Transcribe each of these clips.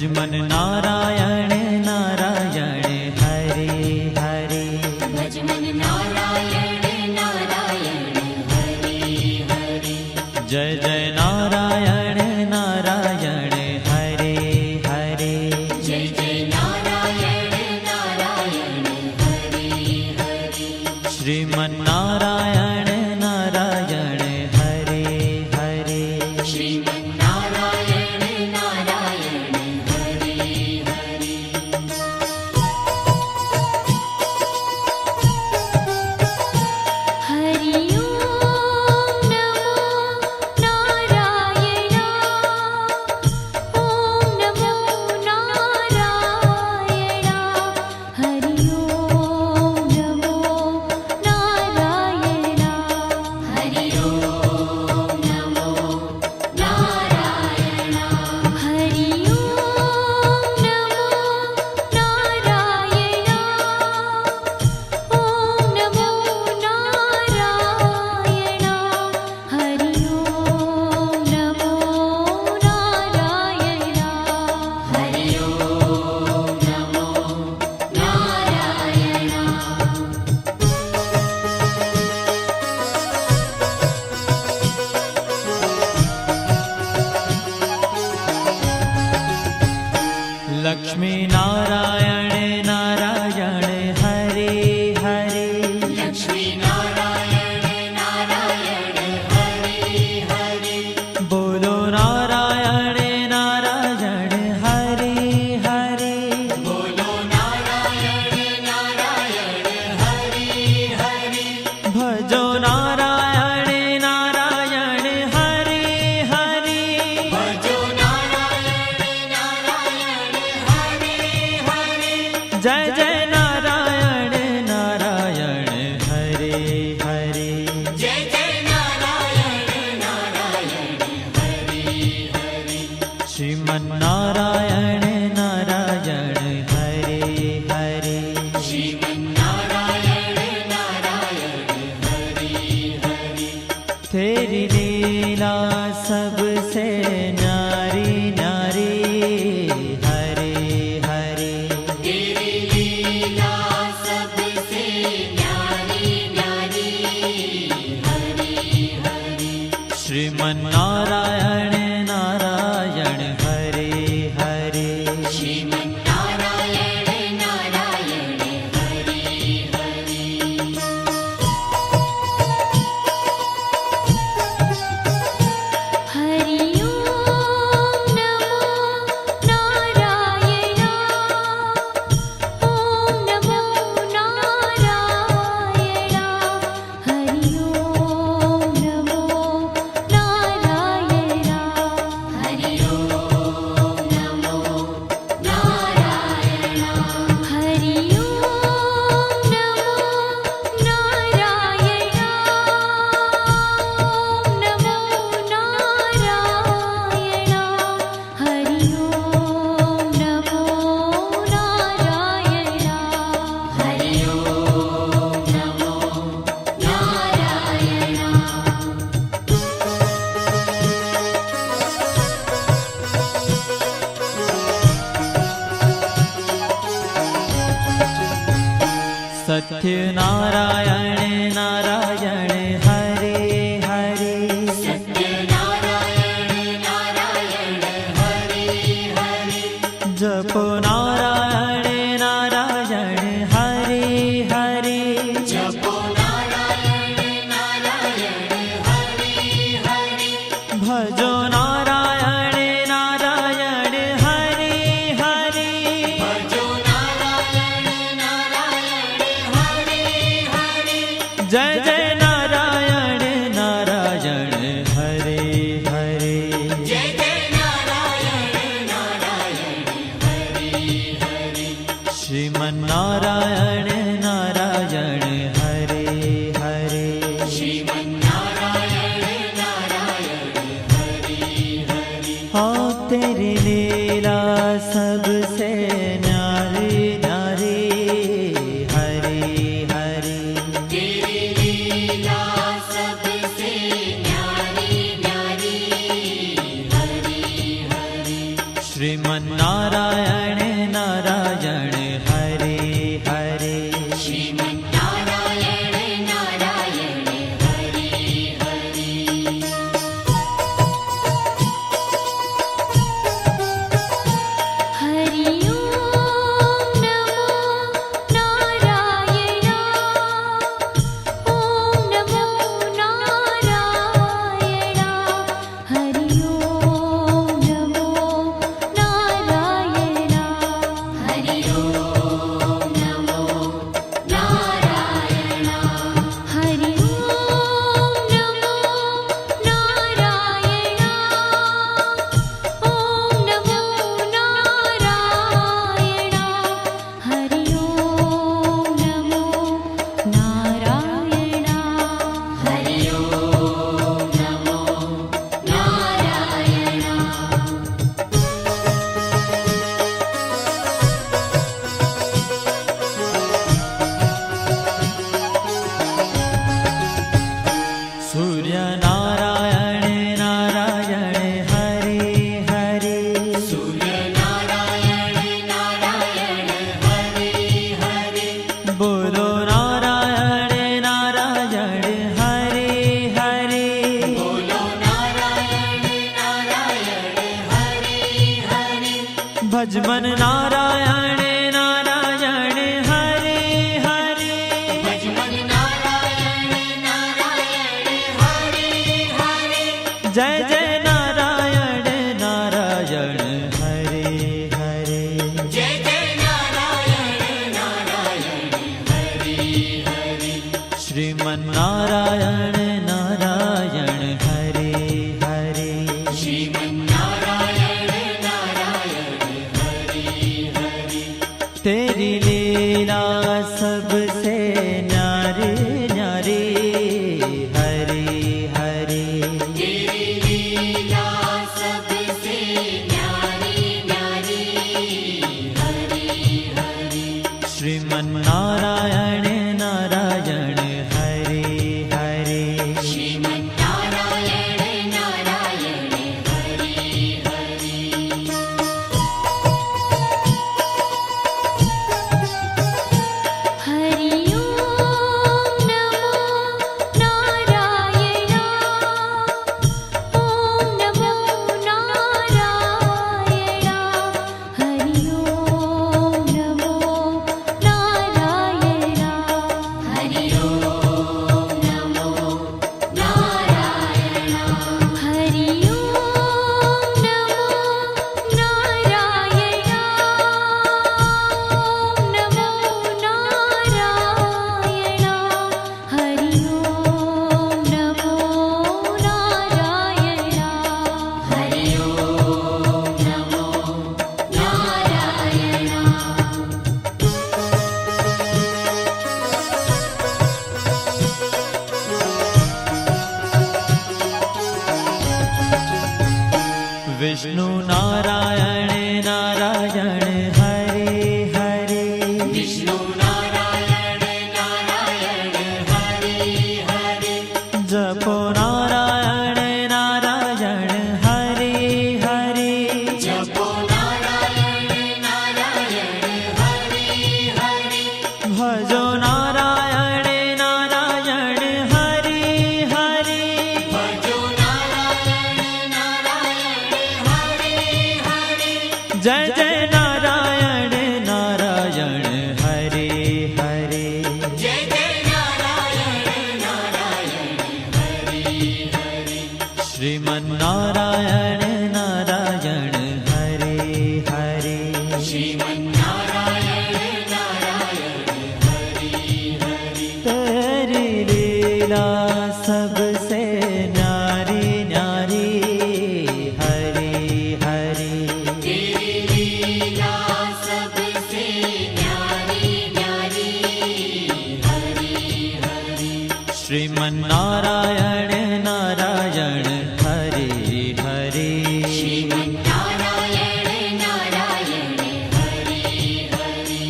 भजमन नारायण नारायण हरे हरे। भजमन नारायण नारायण हरे हरे। जय जय नारायण नारायण हरे हरे। जय जय नारायण नारायण हरे हरे। श्रीमन नारायण नारायण हरे हरे। श्रीमन नारायण नारायण हरे हरे। हरि ओम नमो नारायण। ओम नमो नारायण। हरि ओम नमो नारायण। हरि ओम नमो नारायण। हरि ओम नमो नारायण। ओम नमो नारायण। हरि ओम नमो नारायण। हरि ओम नमो नारायण। लक्ष्मी नारायण नारायण हरे हरे। लक्ष्मी नारायण नारायण हरे हरे। बोलो नारायण नारायण हरे हरे। बोलो नारायण नारायण हरे हरे। भजो नारायण नारायण हरे हरे। भजो नारायण नारायण हरे हरे। जय जय नारायण नारायण हरे हरे। जय जय नारायण नारायण हरे हरे। श्रीमन नारायण नारायण हरे हरे। श्रीमन नारायण नारायण हरे हरे। तेरी लीला सबसे न्यारी न्यारी हरे हरे। तेरी लीला सबसे न्यारी न्यारी हरे हरे। श्रीमन नारायण नारायण हरे हरे। श्रीमन नारायण नारायण हरे हरे। हरि ओम नमो नारायण। ओम नमो नारायण। हरि ओम नमो नारायण। हरि ओम नमो नारायण। हरि ओम नमो नारायण। ओम नमो नारायण। हरि ओम नमो नारायण। हरि ओम नमो सत्य नारायण नारायण हरे हरे। सत्य नारायण नारायण हरे हरे। जपो नारायण नारायण हरे हरे। जपो नारायण नारायण हरे हरे। भजो नारायण नारायण हरे हरे। भजो नारायण नारायण हरे हरे। जय जय नारायण नारायण हरे हरे। जय जय नारायण नारायण हरे हरे। श्रीमन नारायण नारायण हरे हरे। श्रीमन नारायण नारायण हरे हरे। हाँ तेरी लीला सबसे न्यारी न्यारी हरे हरे। तेरी लीला सबसे न्यारी न्यारी हरे हरे। श्रीमन नारायण ભજમન નારાયણ નારાયણ હરે હરે ભજમન નારાયણ નારાયણ હરે હરે જય જય નારાયણ નારાયણ હરે હરે જય જય નારાયણ નારાયણ હરે હરે શ્રીમન નારાયણ નારાયણ હરે હરે શ્રીમન નારાયણ નારાયણ હરે હરે तेरी लीला सबसे न्यारी न्यारी हरे हरे तेरी लीला सबसे न्यारी न्यारी हरे हरे श्रीमन नारायण नारायण हरे हरे श्रीमन नारायण नारायण हरे हरे हरि ओम नमो नारायण ओम नमो नारायण हरि ओम नमो नारायण हरि ओम नमो नारायण हरि ओम नमो नारायण ओम नमो नारायण हरि ओम नमो नारायण हरि ओम नमो नारायण विष्णु नारायण नारायण हरे हरे विष्णु नारायण नारायण हरे हरे जपो नारायण नारायण हरे हरे जपो नारायण नारायण हरे हरे भजो नारायण नारायण हरे हरे भजो नारायण नारायण हरे हरे जय जय नारायण नारायण हरे हरे जय जय नारायण नारायण हरे हरे श्रीमन नारायण नारायण हरे हरे श्रीमन नारायण नारायण हरे हरे तेरी लीला सबसे न्यारी न्यारी हरे हरे तेरी लीला सबसे न्यारी न्यारी हरे हरे श्रीमन नारायण नारायण हरे हरे श्रीमन नारायण नारायण हरे हरे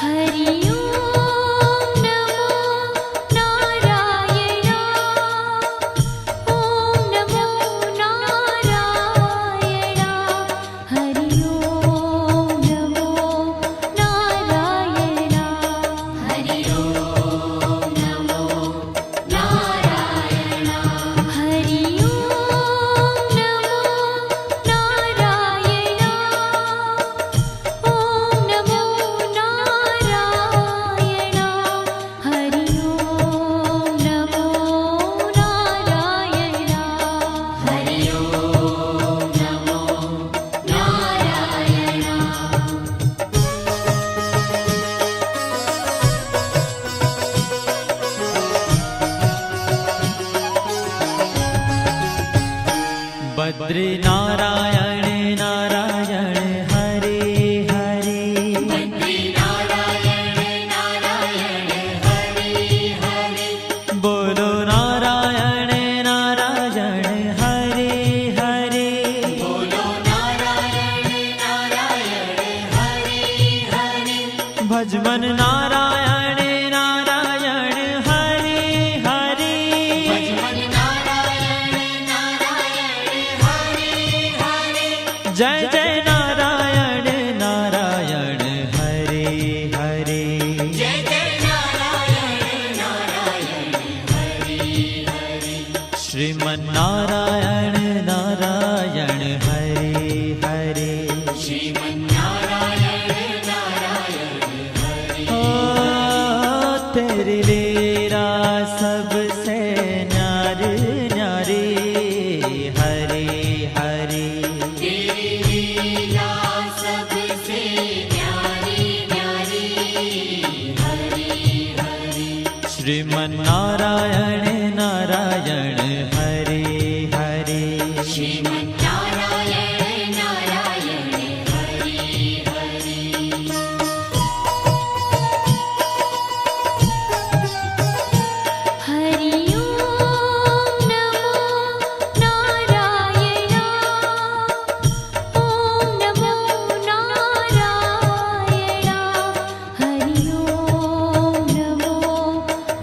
हरि ओम नमो नारायण ओम नमो नारायण हरि ओम नमो नारायण हरि ओम नमो नारायण हरि ओम नमो नारायण ओम नमो नारायण हरि ओम नमो नारायण हरि ओम नमो नारायण बद्री नारायण नारायण हरे हरे बद्री नारायण नारायण हरे हरे बोलो नारायण नारायण हरे हरे बोलो नारायण नारायण हरे हरे भजमन नारायण नारायण हरे हरे भजमन नारायण नारायण हरे श्रीमन्नारायण नारायण हरे हरे श्रीमन्नारायण नारायण हरे ओ तेरी लीला सबसे न्यारी न्यारी हरे हरे तेरी लीला सबसे न्यारी न्यारी हरे हरे श्रीमन्नारायण नारायण हरे हरे श्रीमन्नारायण नारायण हरे हरे हरि ओम नमो नारायण ओम नमो नारायण हरि ओम नमो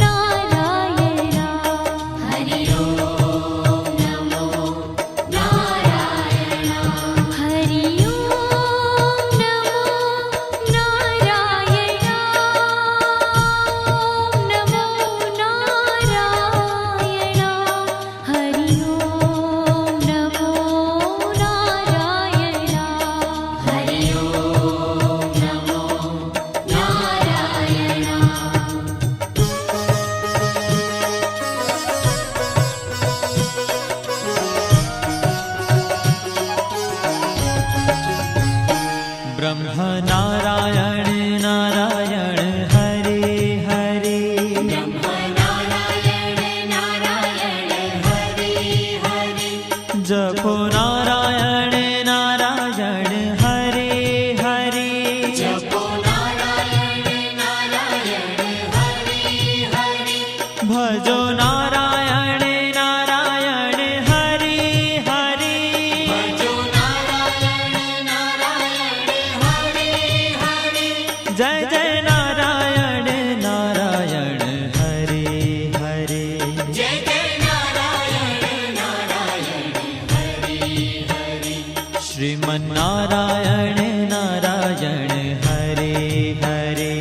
नारायण हरि ओम नमो नारायण हरि ओम नमो नारायण ओम नमो नारायण हरि ओम नमो नारायण हरि ओम नमो नारायण ब्रह्म नारायण नारायण हरे हरे ब्रह्म नारायण नारायण हरे हरे जपो नारायण नारायण हरे हरे जपो नारायण नारायण हरे हरे भजो नारायण नारायण हरे हरे भजो नारायण नारायण हरे हरे जय जय नारायण नारायण हरे हरे जय जय नारायण नारायण हरे हरे श्रीमन्नारायण नारायण हरे हरे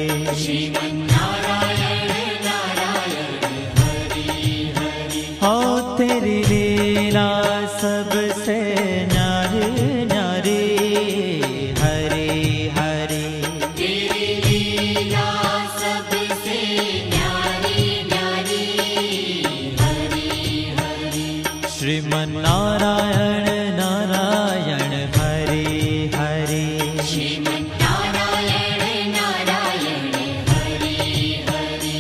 श्रीमन्नारायण नारायण हरे हरे हो तेरी लीला सबसे न्यारी न्यारी हरे हरे तेरी लीला सबसे न्यारी न्यारी हरे हरे श्रीमन्नारायण नारायण हरे हरे श्रीमन्नारायण नारायण हरे हरे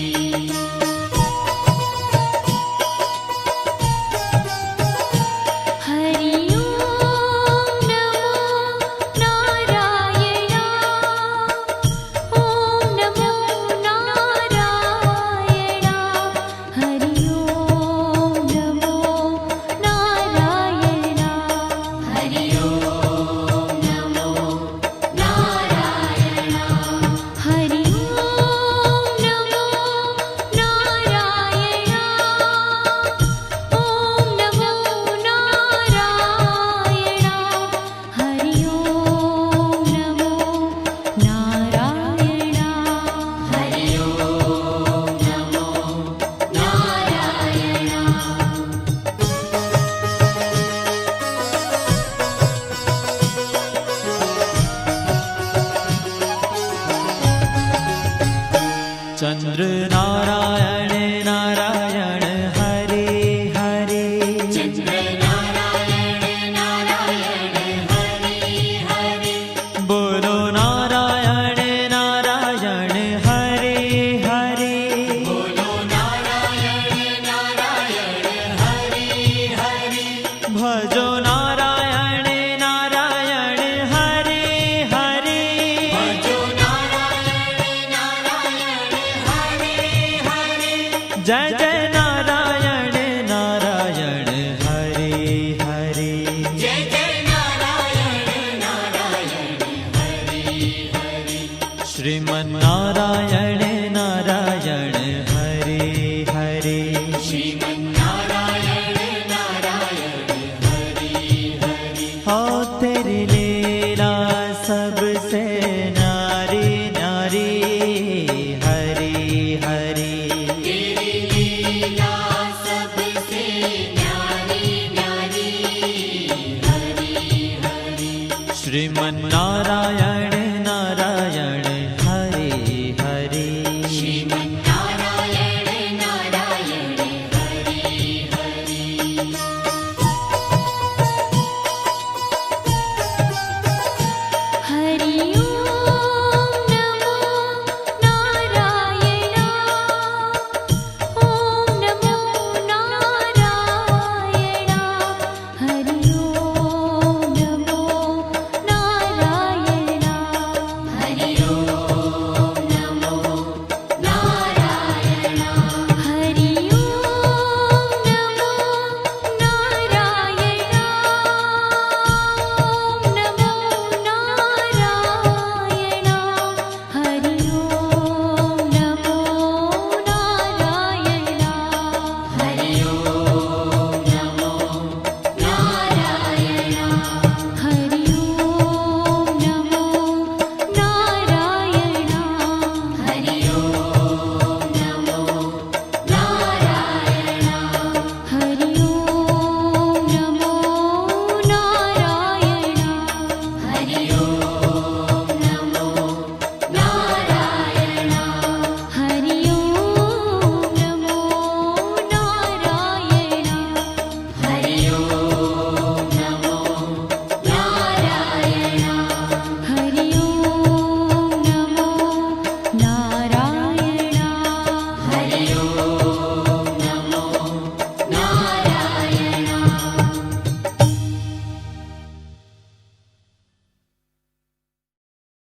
हरि ओम नमो नारायण ओम नमो नारायण हरि ओम नमो नारायण हरि ओम नमो नारायण हरि ओम नमो नारायण ओम नमो नारायण हरि ओम नमो नारायण हरि ओम नमो नारायण चंद्र नारायण नारायण हरे हरे चंद्र नारायण नारायण हरे हरे बोलो नारायण नारायण हरे हरे बोलो नारायण नारायण हरे हरे भजो नारायण नारायण हरे हरे भजो नारायण नारायण हरे हरे जय जय नारायण नारायण हरे हरे जय जय नारायण नारायण हरे हरे श्रीमन्नारायण नारायण हरे हरे श्रीमन्नारायण नारायण हरे हरे हो तेरी लीला सबसे न्यारी न्यारी हरे हरे तेरी लीला શ્રીમન્નારાયણ